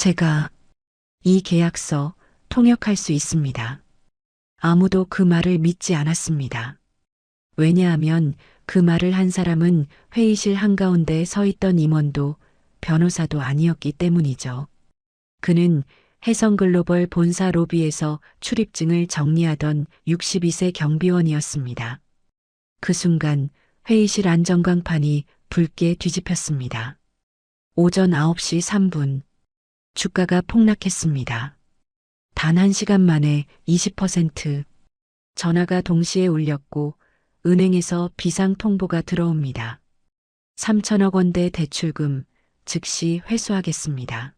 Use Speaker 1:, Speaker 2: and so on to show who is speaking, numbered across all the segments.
Speaker 1: 제가 이 계약서 통역할 수 있습니다. 아무도 그 말을 믿지 않았습니다. 왜냐하면 그 말을 한 사람은 회의실 한가운데 서 있던 임원도 변호사도 아니었기 때문이죠. 그는 해성글로벌 본사 로비에서 출입증을 정리하던 62세 경비원이었습니다. 그 순간 회의실 안전광판이 붉게 뒤집혔습니다. 오전 9시 3분, 주가가 폭락했습니다. 단 1시간 만에 20%. 전화가 동시에 울렸고 은행에서 비상 통보가 들어옵니다. 3천억 원대 대출금 즉시 회수하겠습니다.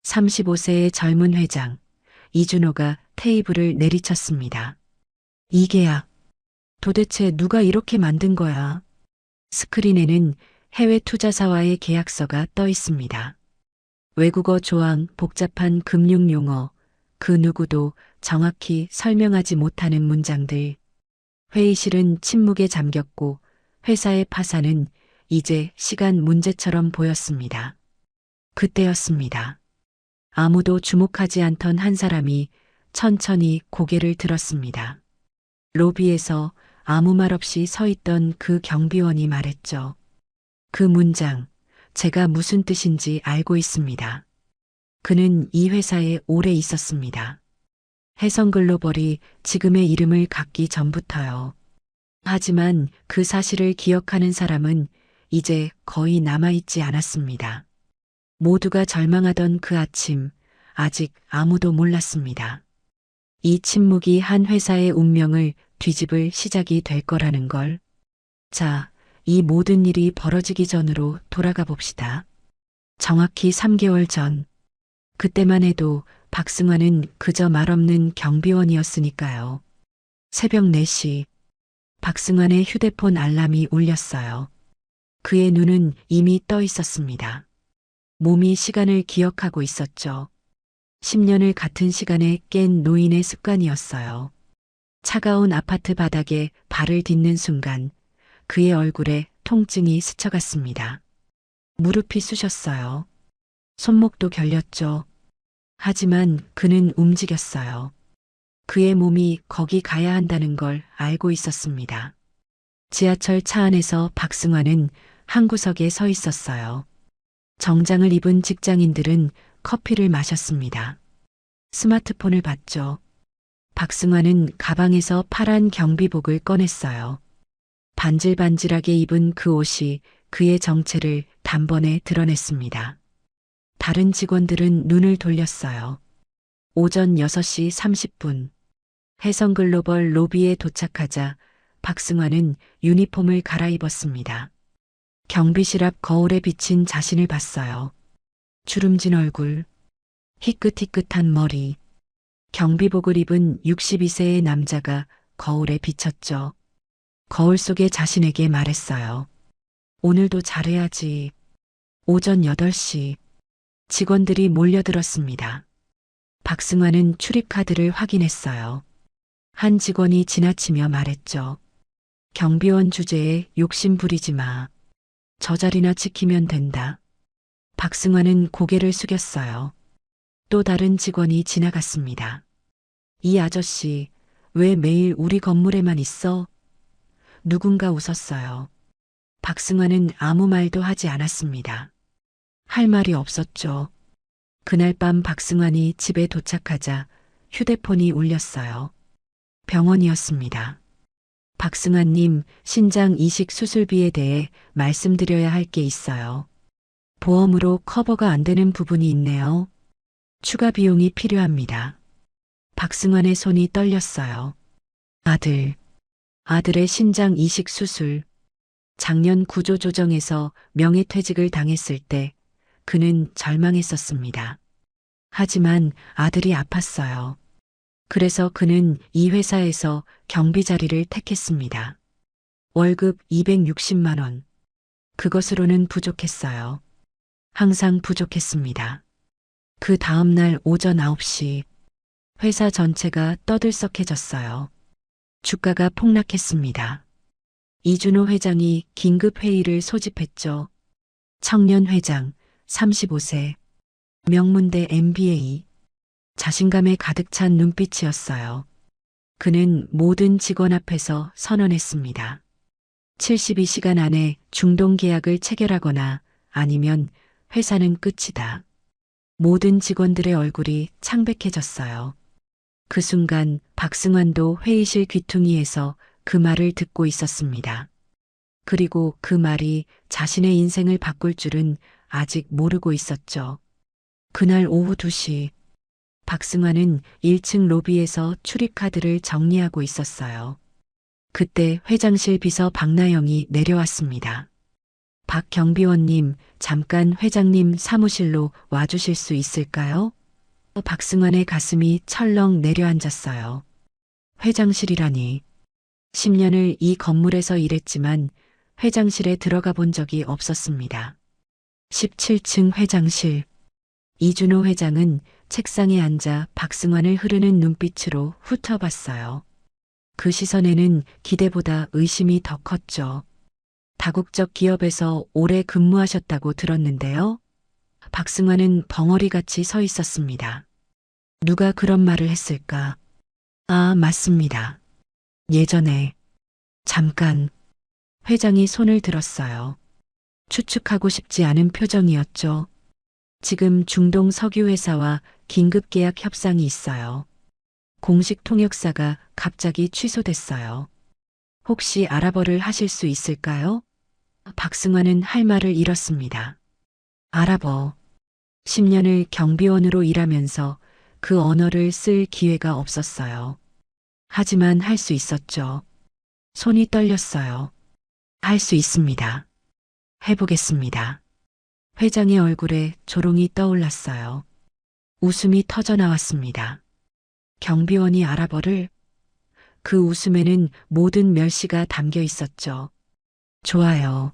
Speaker 1: 35세의 젊은 회장 이준호가 테이블을 내리쳤습니다. 이 계약 도대체 누가 이렇게 만든 거야? 스크린에는 해외 투자사와의 계약서가 떠 있습니다. 외국어 조항, 복잡한 금융 용어, 그 누구도 정확히 설명하지 못하는 문장들. 회의실은 침묵에 잠겼고 회사의 파산은 이제 시간 문제처럼 보였습니다. 그때였습니다. 아무도 주목하지 않던 한 사람이 천천히 고개를 들었습니다. 로비에서 아무 말 없이 서 있던 그 경비원이 말했죠. 그 문장, 제가 무슨 뜻인지 알고 있습니다. 그는 이 회사에 오래 있었습니다. 해성글로벌이 지금의 이름을 갖기 전부터요. 하지만 그 사실을 기억하는 사람은 이제 거의 남아있지 않았습니다. 모두가 절망하던 그 아침, 아직 아무도 몰랐습니다. 이 침묵이 한 회사의 운명을 뒤집을 시작이 될 거라는 걸. 자, 이 모든 일이 벌어지기 전으로 돌아가 봅시다. 정확히 3개월 전. 그때만 해도 박승환은 그저 말없는 경비원이었으니까요. 새벽 4시. 박승환의 휴대폰 알람이 울렸어요. 그의 눈은 이미 떠 있었습니다. 몸이 시간을 기억하고 있었죠. 10년을 같은 시간에 깬 노인의 습관이었어요. 차가운 아파트 바닥에 발을 딛는 순간 그의 얼굴에 통증이 스쳐갔습니다. 무릎이 쑤셨어요. 손목도 결렸죠. 하지만 그는 움직였어요. 그의 몸이 거기 가야 한다는 걸 알고 있었습니다. 지하철 차 안에서 박승환은 한 구석에 서 있었어요. 정장을 입은 직장인들은 커피를 마셨습니다. 스마트폰을 봤죠. 박승환은 가방에서 파란 경비복을 꺼냈어요. 반질반질하게 입은 그 옷이 그의 정체를 단번에 드러냈습니다. 다른 직원들은 눈을 돌렸어요. 오전 6시 30분. 해성글로벌 로비에 도착하자 박승환은 유니폼을 갈아입었습니다. 경비실 앞 거울에 비친 자신을 봤어요. 주름진 얼굴, 희끗희끗한 머리. 경비복을 입은 62세의 남자가 거울에 비쳤죠. 거울 속의 자신에게 말했어요. 오늘도 잘해야지. 오전 8시. 직원들이 몰려들었습니다. 박승환은 출입카드를 확인했어요. 한 직원이 지나치며 말했죠. 경비원 주제에 욕심 부리지 마. 저 자리나 지키면 된다. 박승환은 고개를 숙였어요. 또 다른 직원이 지나갔습니다. 이 아저씨, 왜 매일 우리 건물에만 있어? 누군가 웃었어요. 박승환은 아무 말도 하지 않았습니다. 할 말이 없었죠. 그날 밤 박승환이 집에 도착하자 휴대폰이 울렸어요. 병원이었습니다. 박승환님, 신장 이식 수술비에 대해 말씀드려야 할 게 있어요. 보험으로 커버가 안 되는 부분이 있네요. 추가 비용이 필요합니다. 박승환의 손이 떨렸어요. 아들의 신장 이식 수술. 작년 구조조정에서 명예퇴직을 당했을 때 그는 절망했었습니다. 하지만 아들이 아팠어요. 그래서 그는 이 회사에서 경비 자리를 택했습니다. 월급 260만 원. 그것으로는 부족했어요. 항상 부족했습니다. 그 다음 날 오전 9시. 회사 전체가 떠들썩해졌어요. 주가가 폭락했습니다. 이준호 회장이 긴급 회의를 소집했죠. 청년 회장, 35세. 명문대 MBA. 자신감에 가득 찬 눈빛이었어요. 그는 모든 직원 앞에서 선언했습니다. 72시간 안에 중동 계약을 체결하거나 아니면 회사는 끝이다. 모든 직원들의 얼굴이 창백해졌어요. 그 순간 박승환도 회의실 귀퉁이에서 그 말을 듣고 있었습니다. 그리고 그 말이 자신의 인생을 바꿀 줄은 아직 모르고 있었죠. 그날 오후 2시, 박승환은 1층 로비에서 출입카드를 정리하고 있었어요. 그때 회장실 비서 박나영이 내려왔습니다. 박 경비원님, 잠깐 회장님 사무실로 와주실 수 있을까요? 박승환의 가슴이 철렁 내려앉았어요. 회장실이라니. 10년을 이 건물에서 일했지만 회장실에 들어가 본 적이 없었습니다. 17층 회장실. 이준호 회장은 책상에 앉아 박승환을 흐르는 눈빛으로 훑어봤어요. 그 시선에는 기대보다 의심이 더 컸죠. 다국적 기업에서 오래 근무하셨다고 들었는데요. 박승환은 벙어리같이 서 있었습니다. 누가 그런 말을 했을까? 아, 맞습니다. 예전에. 잠깐. 회장이 손을 들었어요. 추측하고 싶지 않은 표정이었죠. 지금 중동 석유회사와 긴급계약 협상이 있어요. 공식 통역사가 갑자기 취소됐어요. 혹시 아랍어를 하실 수 있을까요? 박승환은 할 말을 잃었습니다. 아랍어. 10년을 경비원으로 일하면서 그 언어를 쓸 기회가 없었어요. 하지만 할 수 있었죠. 손이 떨렸어요. 할 수 있습니다. 해보겠습니다. 회장의 얼굴에 조롱이 떠올랐어요. 웃음이 터져 나왔습니다. 경비원이 아랍어를? 그 웃음에는 모든 멸시가 담겨 있었죠. 좋아요.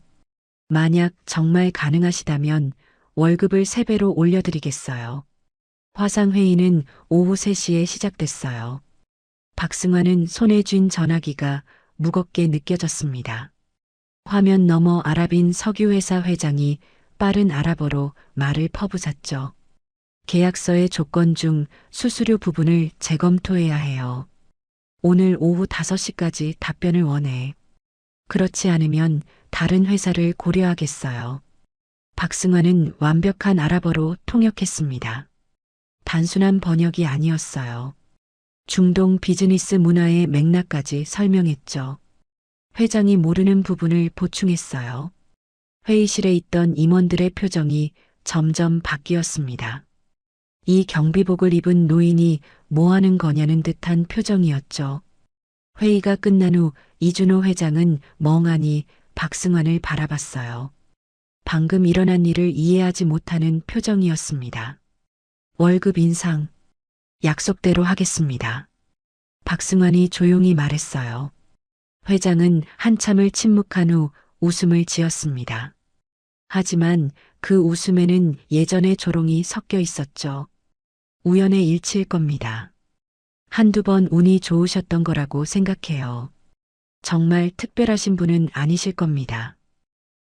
Speaker 1: 만약 정말 가능하시다면 월급을 3배로 올려드리겠어요. 화상회의는 오후 3시에 시작됐어요. 박승환은 손에 쥔 전화기가 무겁게 느껴졌습니다. 화면 너머 아랍인 석유회사 회장이 빠른 아랍어로 말을 퍼부었죠. 계약서의 조건 중 수수료 부분을 재검토해야 해요. 오늘 오후 5시까지 답변을 원해. 그렇지 않으면 다른 회사를 고려하겠어요. 박승환은 완벽한 아랍어로 통역했습니다. 단순한 번역이 아니었어요. 중동 비즈니스 문화의 맥락까지 설명했죠. 회장이 모르는 부분을 보충했어요. 회의실에 있던 임원들의 표정이 점점 바뀌었습니다. 이 경비복을 입은 노인이 뭐 하는 거냐는 듯한 표정이었죠. 회의가 끝난 후 이준호 회장은 멍하니 박승환을 바라봤어요. 방금 일어난 일을 이해하지 못하는 표정이었습니다. 월급 인상, 약속대로 하겠습니다. 박승환이 조용히 말했어요. 회장은 한참을 침묵한 후 웃음을 지었습니다. 하지만 그 웃음에는 예전의 조롱이 섞여 있었죠. 우연의 일치일 겁니다. 한두 번 운이 좋으셨던 거라고 생각해요. 정말 특별하신 분은 아니실 겁니다.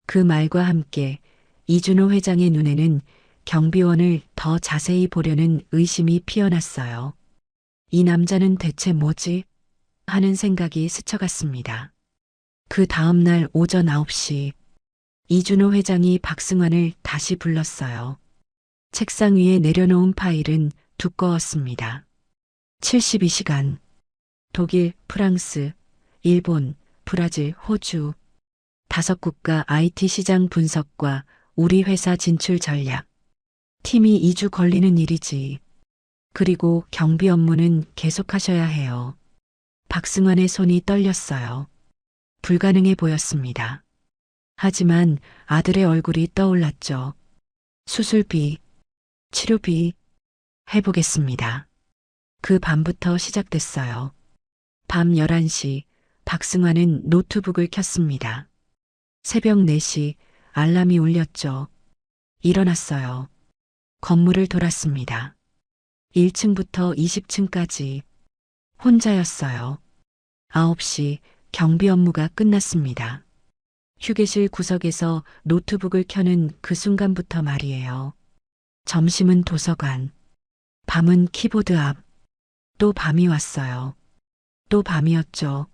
Speaker 1: 그 말과 함께 이준호 회장의 눈에는 경비원을 더 자세히 보려는 의심이 피어났어요. 이 남자는 대체 뭐지? 하는 생각이 스쳐갔습니다. 그 다음 날 오전 9시, 이준호 회장이 박승환을 다시 불렀어요. 책상 위에 내려놓은 파일은 두꺼웠습니다. 72시간. 독일, 프랑스, 일본, 브라질, 호주. 5국가 IT 시장 분석과 우리 회사 진출 전략. 팀이 2주 걸리는 일이지. 그리고 경비 업무는 계속하셔야 해요. 박승환의 손이 떨렸어요. 불가능해 보였습니다. 하지만 아들의 얼굴이 떠올랐죠. 수술비, 치료비, 해보겠습니다. 그 밤부터 시작됐어요. 밤 11시, 박승환은 노트북을 켰습니다. 새벽 4시, 알람이 울렸죠. 일어났어요. 건물을 돌았습니다. 1층부터 20층까지. 혼자였어요. 9시, 경비 업무가 끝났습니다. 휴게실 구석에서 노트북을 켜는 그 순간부터 말이에요. 점심은 도서관, 밤은 키보드 앞, 또 밤이 왔어요. 또 밤이었죠.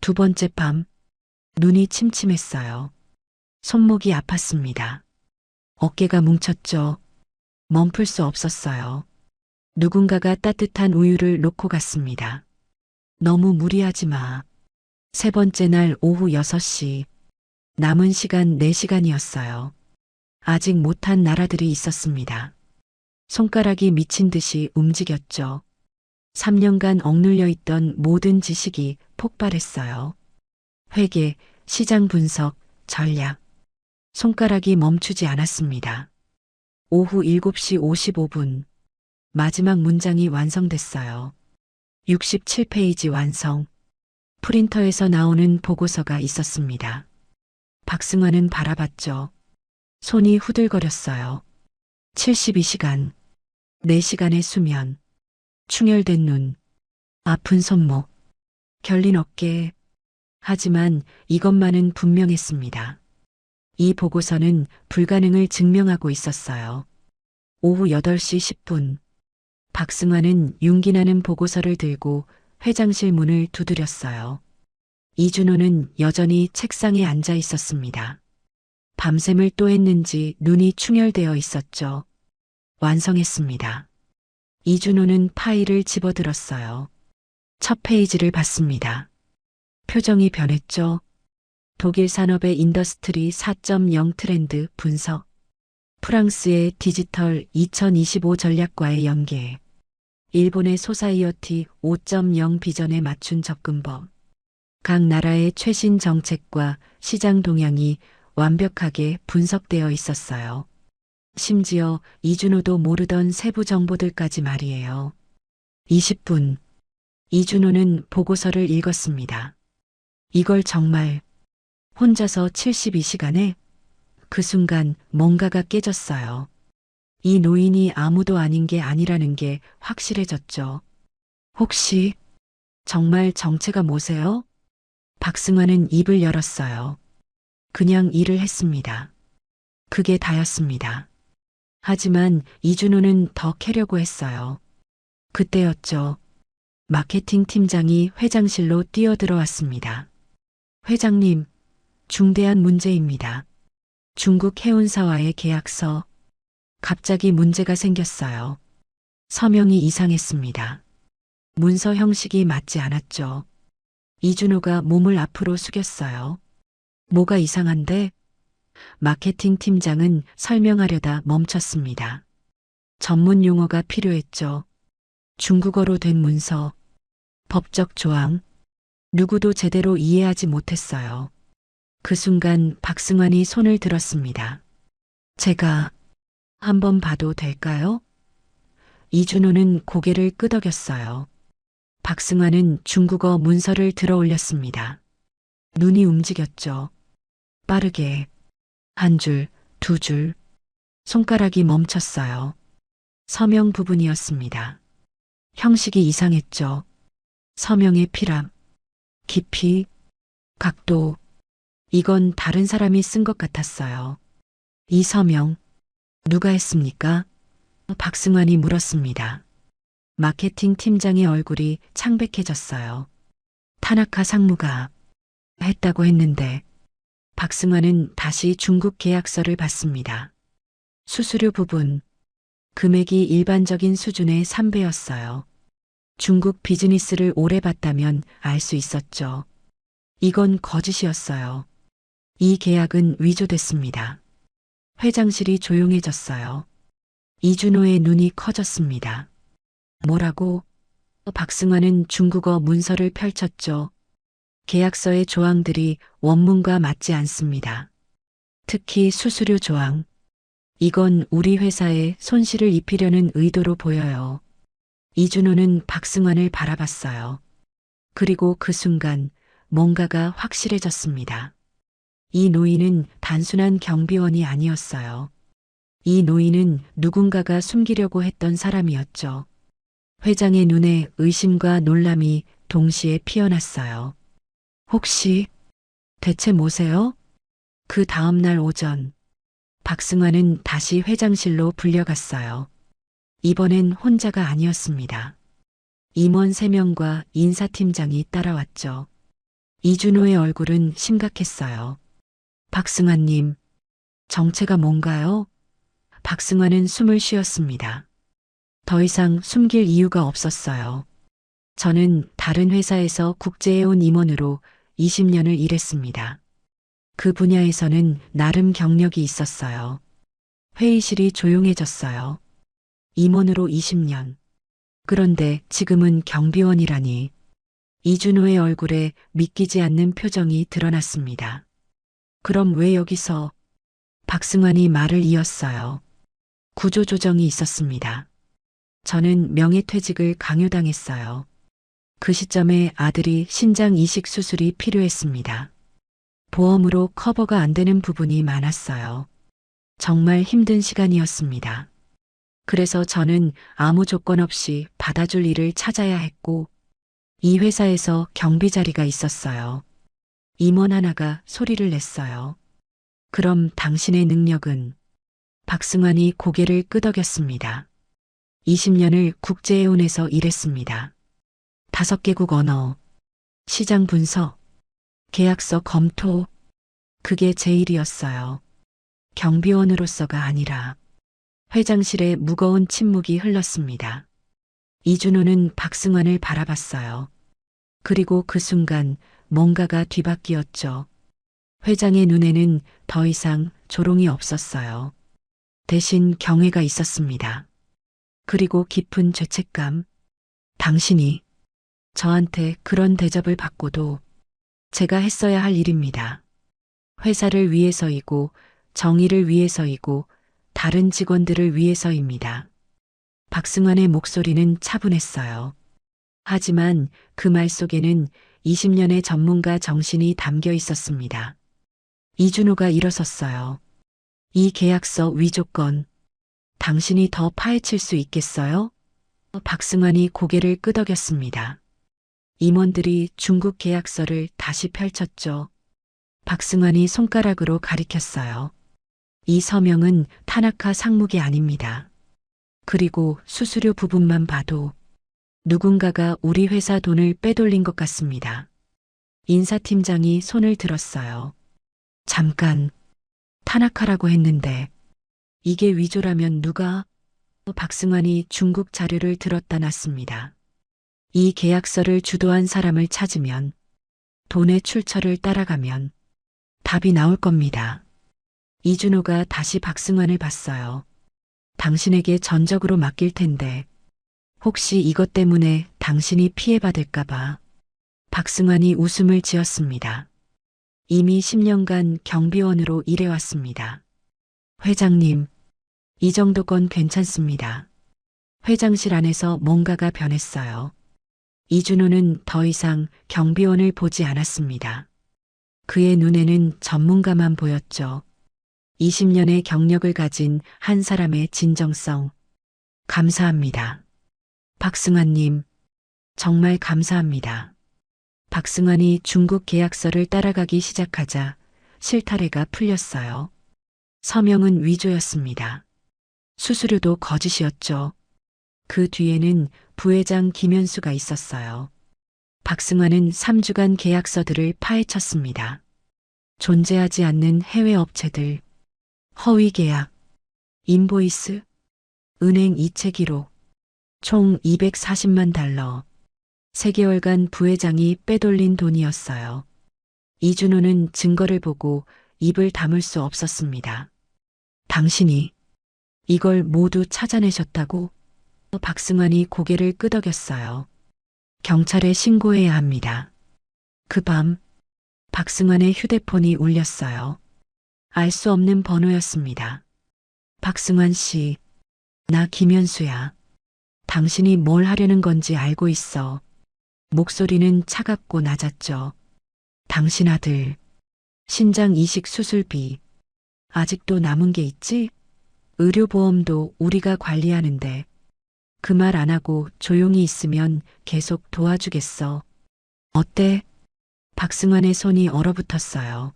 Speaker 1: 두 번째 밤, 눈이 침침했어요. 손목이 아팠습니다. 어깨가 뭉쳤죠. 멈출 수 없었어요. 누군가가 따뜻한 우유를 놓고 갔습니다. 너무 무리하지 마. 세 번째 날 오후 6시. 남은 시간 4시간이었어요. 아직 못한 나라들이 있었습니다. 손가락이 미친 듯이 움직였죠. 3년간 억눌려 있던 모든 지식이 폭발했어요. 회계, 시장 분석, 전략. 손가락이 멈추지 않았습니다. 오후 7시 55분. 마지막 문장이 완성됐어요. 67페이지 완성. 프린터에서 나오는 보고서가 있었습니다. 박승환은 바라봤죠. 손이 후들거렸어요. 72시간. 4시간의 수면. 충혈된 눈. 아픈 손목. 결린 어깨. 하지만 이것만은 분명했습니다. 이 보고서는 불가능을 증명하고 있었어요. 오후 8시 10분. 박승환은 윤기나는 보고서를 들고 회장실 문을 두드렸어요. 이준호는 여전히 책상에 앉아 있었습니다. 밤샘을 또 했는지 눈이 충혈되어 있었죠. 완성했습니다. 이준호는 파일을 집어들었어요. 첫 페이지를 봤습니다. 표정이 변했죠. 독일 산업의 인더스트리 4.0 트렌드 분석. 프랑스의 디지털 2025 전략과의 연계. 일본의 소사이어티 5.0 비전에 맞춘 접근법. 각 나라의 최신 정책과 시장 동향이 완벽하게 분석되어 있었어요. 심지어 이준호도 모르던 세부 정보들까지 말이에요. 20분. 이준호는 보고서를 읽었습니다. 이걸 정말 혼자서 72시간에? 그 순간 뭔가가 깨졌어요. 이 노인이 아무도 아닌 게 아니라는 게 확실해졌죠. 혹시 정말 정체가 뭐세요? 박승환은 입을 열었어요. 그냥 일을 했습니다. 그게 다였습니다. 하지만 이준호는 더 캐려고 했어요. 그때였죠. 마케팅 팀장이 회장실로 뛰어들어왔습니다. 회장님, 중대한 문제입니다. 중국 해운사와의 계약서. 갑자기 문제가 생겼어요. 서명이 이상했습니다. 문서 형식이 맞지 않았죠. 이준호가 몸을 앞으로 숙였어요. 뭐가 이상한데? 마케팅 팀장은 설명하려다 멈췄습니다. 전문 용어가 필요했죠. 중국어로 된 문서, 법적 조항, 누구도 제대로 이해하지 못했어요. 그 순간 박승환이 손을 들었습니다. 제가 한번 봐도 될까요? 이준호는 고개를 끄덕였어요. 박승환은 중국어 문서를 들어 올렸습니다. 눈이 움직였죠. 빠르게. 한 줄, 두 줄. 손가락이 멈췄어요. 서명 부분이었습니다. 형식이 이상했죠. 서명의 필압, 깊이, 각도. 이건 다른 사람이 쓴 것 같았어요. 이 서명, 누가 했습니까? 박승환이 물었습니다. 마케팅 팀장의 얼굴이 창백해졌어요. 타나카 상무가 했다고 했는데 박승환은 다시 중국 계약서를 봤습니다. 수수료 부분, 금액이 일반적인 수준의 3배였어요. 중국 비즈니스를 오래 봤다면 알 수 있었죠. 이건 거짓이었어요. 이 계약은 위조됐습니다. 회장실이 조용해졌어요. 이준호의 눈이 커졌습니다. 뭐라고? 박승환은 중국어 문서를 펼쳤죠. 계약서의 조항들이 원문과 맞지 않습니다. 특히 수수료 조항. 이건 우리 회사에 손실을 입히려는 의도로 보여요. 이준호는 박승환을 바라봤어요. 그리고 그 순간 뭔가가 확실해졌습니다. 이 노인은 단순한 경비원이 아니었어요. 이 노인은 누군가가 숨기려고 했던 사람이었죠. 회장의 눈에 의심과 놀람이 동시에 피어났어요. 혹시 대체 뭐세요? 그 다음 날 오전 박승환은 다시 회장실로 불려갔어요. 이번엔 혼자가 아니었습니다. 임원 3명과 인사팀장이 따라왔죠. 이준호의 얼굴은 심각했어요. 박승환님, 정체가 뭔가요? 박승환은 숨을 쉬었습니다. 더 이상 숨길 이유가 없었어요. 저는 다른 회사에서 국제해온 임원으로 20년을 일했습니다. 그 분야에서는 나름 경력이 있었어요. 회의실이 조용해졌어요. 임원으로 20년. 그런데 지금은 경비원이라니. 이준호의 얼굴에 믿기지 않는 표정이 드러났습니다. 그럼 왜 여기서? 박승환이 말을 이었어요. 구조조정이 있었습니다. 저는 명예퇴직을 강요당했어요. 그 시점에 아들이 신장 이식 수술이 필요했습니다. 보험으로 커버가 안 되는 부분이 많았어요. 정말 힘든 시간이었습니다. 그래서 저는 아무 조건 없이 받아줄 일을 찾아야 했고, 이 회사에서 경비 자리가 있었어요. 임원 하나가 소리를 냈어요. 그럼 당신의 능력은? 박승환이 고개를 끄덕였습니다. 20년을 국제해운에서 일했습니다. 5개국 언어, 시장 분석, 계약서 검토, 그게 제 일이었어요. 경비원으로서가 아니라. 회장실에 무거운 침묵이 흘렀습니다. 이준호는 박승환을 바라봤어요. 그리고 그 순간 뭔가가 뒤바뀌었죠. 회장의 눈에는 더 이상 조롱이 없었어요. 대신 경외가 있었습니다. 그리고 깊은 죄책감. 당신이 저한테 그런 대접을 받고도 제가 했어야 할 일입니다. 회사를 위해서이고 정의를 위해서이고 다른 직원들을 위해서입니다. 박승환의 목소리는 차분했어요. 하지만 그 말 속에는 20년의 전문가 정신이 담겨 있었습니다. 이준호가 일어섰어요. 이 계약서 위조건, 당신이 더 파헤칠 수 있겠어요? 박승환이 고개를 끄덕였습니다. 임원들이 중국 계약서를 다시 펼쳤죠. 박승환이 손가락으로 가리켰어요. 이 서명은 타나카 상무기 아닙니다. 그리고 수수료 부분만 봐도 누군가가 우리 회사 돈을 빼돌린 것 같습니다. 인사팀장이 손을 들었어요. 잠깐, 타나카라고 했는데 이게 위조라면 누가? 박승환이 중국 자료를 들었다 놨습니다. 이 계약서를 주도한 사람을 찾으면, 돈의 출처를 따라가면 답이 나올 겁니다. 이준호가 다시 박승환을 봤어요. 당신에게 전적으로 맡길 텐데 혹시 이것 때문에 당신이 피해받을까봐. 박승환이 웃음을 지었습니다. 이미 10년간 경비원으로 일해왔습니다. 회장님, 이 정도 건 괜찮습니다. 회장실 안에서 뭔가가 변했어요. 이준호는 더 이상 경비원을 보지 않았습니다. 그의 눈에는 전문가만 보였죠. 20년의 경력을 가진 한 사람의 진정성. 감사합니다. 박승환님, 정말 감사합니다. 박승환이 중국 계약서를 따라가기 시작하자 실타래가 풀렸어요. 서명은 위조였습니다. 수수료도 거짓이었죠. 그 뒤에는 부회장 김현수가 있었어요. 박승환은 3주간 계약서들을 파헤쳤습니다. 존재하지 않는 해외 업체들, 허위 계약, 인보이스, 은행 이체 기록, 총 240만 달러, 3개월간 부회장이 빼돌린 돈이었어요. 이준호는 증거를 보고 입을 다물 수 없었습니다. 당신이 이걸 모두 찾아내셨다고? 박승환이 고개를 끄덕였어요. 경찰에 신고해야 합니다. 그 밤 박승환의 휴대폰이 울렸어요. 알 수 없는 번호였습니다. 박승환 씨, 나 김현수야. 당신이 뭘 하려는 건지 알고 있어. 목소리는 차갑고 낮았죠. 당신 아들, 신장 이식 수술비, 아직도 남은 게 있지? 의료보험도 우리가 관리하는데 그 말 안 하고 조용히 있으면 계속 도와주겠어. 어때? 박승환의 손이 얼어붙었어요.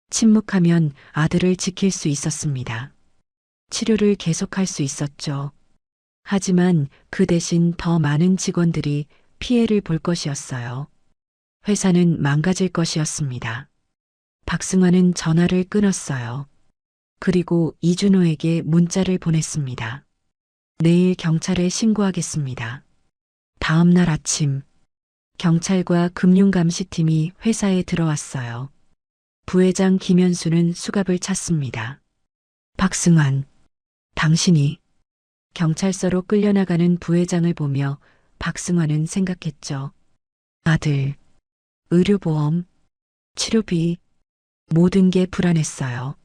Speaker 1: 침묵하면 아들을 지킬 수 있었습니다. 치료를 계속할 수 있었죠. 하지만 그 대신 더 많은 직원들이 피해를 볼 것이었어요. 회사는 망가질 것이었습니다. 박승환은 전화를 끊었어요. 그리고 이준호에게 문자를 보냈습니다. 내일 경찰에 신고하겠습니다. 다음 날 아침, 경찰과 금융감시팀이 회사에 들어왔어요. 부회장 김현수는 수갑을 찼습니다. 박승환, 당신이 경찰서로 끌려나가는 부회장을 보며 박승환은 생각했죠. 아들, 의료보험, 치료비, 모든 게 불안했어요.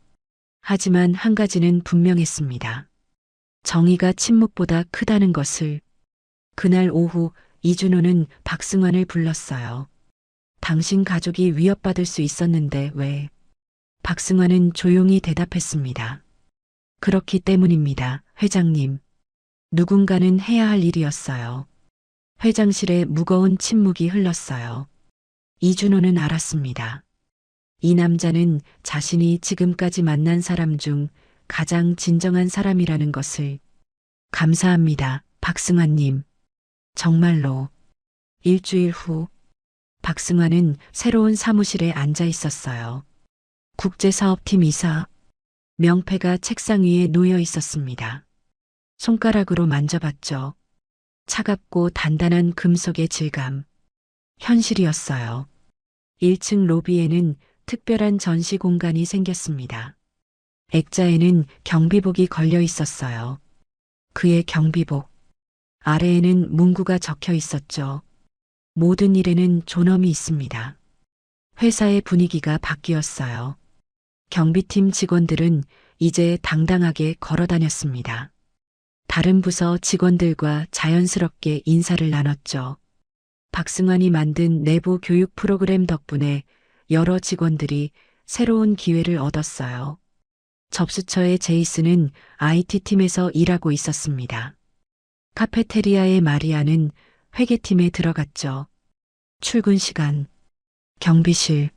Speaker 1: 하지만 한 가지는 분명했습니다. 정의가 침묵보다 크다는 것을. 그날 오후 이준호는 박승환을 불렀어요. 당신 가족이 위협받을 수 있었는데 왜? 박승환은 조용히 대답했습니다. 그렇기 때문입니다, 회장님. 누군가는 해야 할 일이었어요. 회장실에 무거운 침묵이 흘렀어요. 이준호는 알았습니다. 이 남자는 자신이 지금까지 만난 사람 중 가장 진정한 사람이라는 것을. 감사합니다, 박승환님. 정말로. 일주일 후, 박승환은 새로운 사무실에 앉아 있었어요. 국제사업팀 이사. 명패가 책상 위에 놓여 있었습니다. 손가락으로 만져봤죠. 차갑고 단단한 금속의 질감. 현실이었어요. 1층 로비에는 특별한 전시 공간이 생겼습니다. 액자에는 경비복이 걸려 있었어요. 그의 경비복. 아래에는 문구가 적혀 있었죠. 모든 일에는 존엄이 있습니다. 회사의 분위기가 바뀌었어요. 경비팀 직원들은 이제 당당하게 걸어 다녔습니다. 다른 부서 직원들과 자연스럽게 인사를 나눴죠. 박승환이 만든 내부 교육 프로그램 덕분에 여러 직원들이 새로운 기회를 얻었어요. 접수처의 제이슨은 IT팀에서 일하고 있었습니다. 카페테리아의 마리아는 회계팀에 들어갔죠. 출근 시간, 경비실,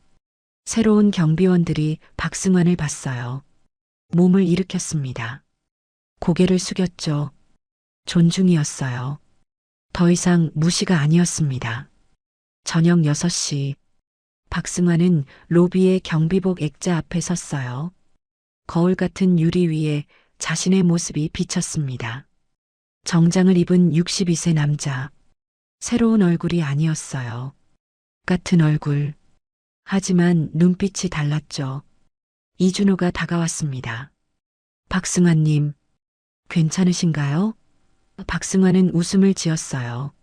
Speaker 1: 새로운 경비원들이 박승환을 봤어요. 몸을 일으켰습니다. 고개를 숙였죠. 존중이었어요. 더 이상 무시가 아니었습니다. 저녁 6시, 박승환은 로비의 경비복 액자 앞에 섰어요. 거울 같은 유리 위에 자신의 모습이 비쳤습니다. 정장을 입은 62세 남자. 새로운 얼굴이 아니었어요. 같은 얼굴. 하지만 눈빛이 달랐죠. 이준호가 다가왔습니다. 박승환님, 괜찮으신가요? 박승환은 웃음을 지었어요.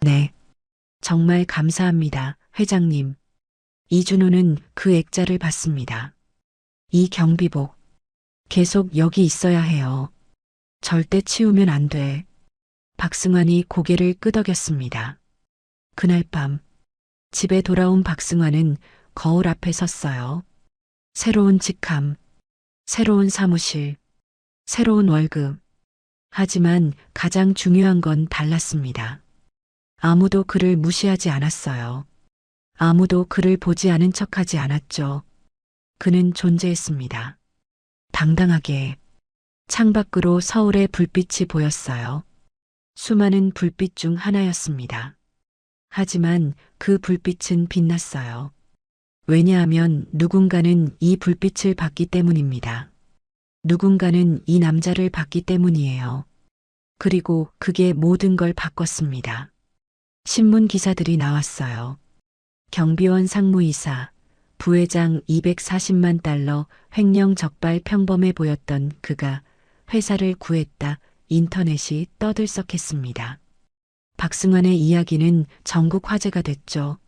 Speaker 1: 네. 정말 감사합니다, 회장님. 이준호는 그 액자를 봤습니다. 이 경비복. 계속 여기 있어야 해요. 절대 치우면 안 돼. 박승환이 고개를 끄덕였습니다. 그날 밤, 집에 돌아온 박승환은 거울 앞에 섰어요. 새로운 직함, 새로운 사무실, 새로운 월급. 하지만 가장 중요한 건 달랐습니다. 아무도 그를 무시하지 않았어요. 아무도 그를 보지 않은 척하지 않았죠. 그는 존재했습니다. 당당하게. 창밖으로 서울의 불빛이 보였어요. 수많은 불빛 중 하나였습니다. 하지만 그 불빛은 빛났어요. 왜냐하면 누군가는 이 불빛을 봤기 때문입니다. 누군가는 이 남자를 봤기 때문이에요. 그리고 그게 모든 걸 바꿨습니다. 신문 기사들이 나왔어요. 경비원 상무이사, 부회장 240만 달러 횡령 적발 평범해 보였던 그가 회사를 구했다. 인터넷이 떠들썩했습니다. 박승환의 이야기는 전국 화제가 됐죠.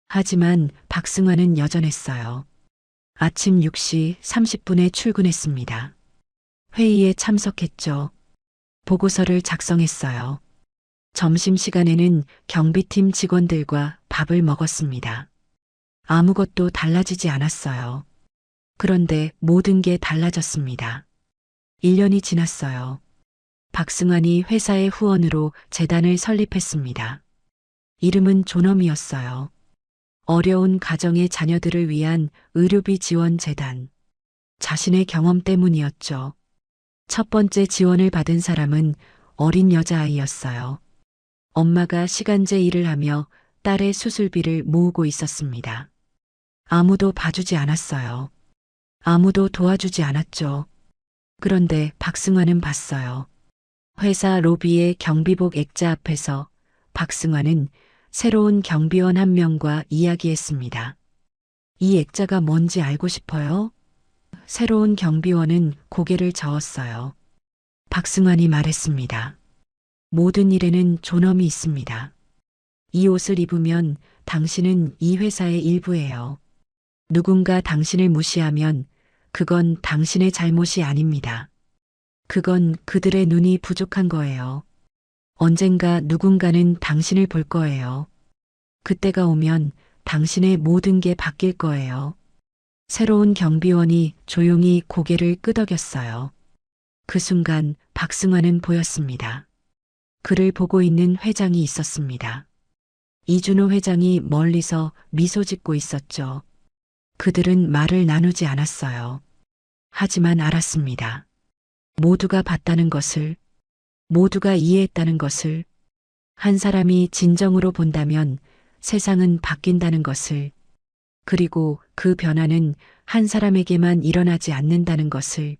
Speaker 1: 하지만 박승환은 여전했어요. 아침 6시 30분에 출근했습니다. 회의에 참석했죠. 보고서를 작성했어요. 점심시간에는 경비팀 직원들과 밥을 먹었습니다. 아무것도 달라지지 않았어요. 그런데 모든 게 달라졌습니다. 1년이 지났어요. 박승환이 회사의 후원으로 재단을 설립했습니다. 이름은 존엄이었어요. 어려운 가정의 자녀들을 위한 의료비 지원 재단. 자신의 경험 때문이었죠. 첫 번째 지원을 받은 사람은 어린 여자아이였어요. 엄마가 시간제 일을 하며 딸의 수술비를 모으고 있었습니다. 아무도 봐주지 않았어요. 아무도 도와주지 않았죠. 그런데 박승환은 봤어요. 회사 로비의 경비복 액자 앞에서 박승환은 새로운 경비원 한 명과 이야기했습니다. 이 액자가 뭔지 알고 싶어요? 새로운 경비원은 고개를 저었어요. 박승환이 말했습니다. 모든 일에는 존엄이 있습니다. 이 옷을 입으면 당신은 이 회사의 일부예요. 누군가 당신을 무시하면 그건 당신의 잘못이 아닙니다. 그건 그들의 눈이 부족한 거예요. 언젠가 누군가는 당신을 볼 거예요. 그때가 오면 당신의 모든 게 바뀔 거예요. 새로운 경비원이 조용히 고개를 끄덕였어요. 그 순간 박승환은 보였습니다. 그를 보고 있는 회장이 있었습니다. 이준호 회장이 멀리서 미소 짓고 있었죠. 그들은 말을 나누지 않았어요. 하지만 알았습니다. 모두가 봤다는 것을, 모두가 이해했다는 것을, 한 사람이 진정으로 본다면 세상은 바뀐다는 것을, 그리고 그 변화는 한 사람에게만 일어나지 않는다는 것을,